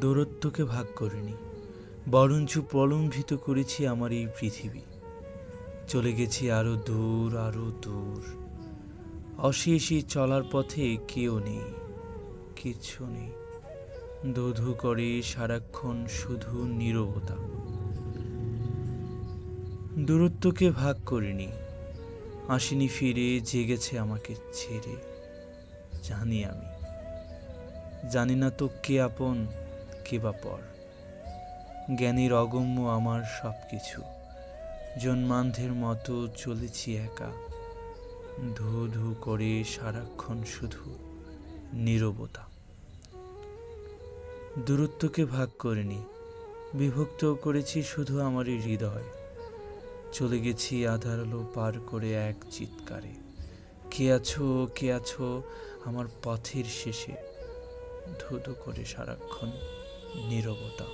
দূরত্বকে ভাগ করিনি, বরঞ্চ প্রলম্বিত করেছি আমার এই পৃথিবী। চলে গেছি আরো দূর, আরো দূর। অশেষ এই চলার পথে কেউ নেই, কিচ্ছু নেই। ধু ধু করে সারাক্ষণ শুধু নীরবতা। দূরত্বকে ভাগ করিনি, আসেনি ফিরে, জেগেছে আমাকে ছেড়ে। জানি আমি, জানি না তো কে আপন কে বা পর। জ্ঞানীর অগম্য আমার সব কিছু, জন্মান্ধের মতো চলেছি একা। ধু ধু করে সারাক্ষণ শুধু নীরবতা। দূরত্বকে ভাগ করিনি, বিভক্ত করেছি শুধু আমারই হৃদয়। চলে গেছি আধার আলো পার করে এক চিৎকারে। কে আছো, কে আছো আমার পথের শেষে? ধু ধু করে সারাক্ষণ নীরবতা।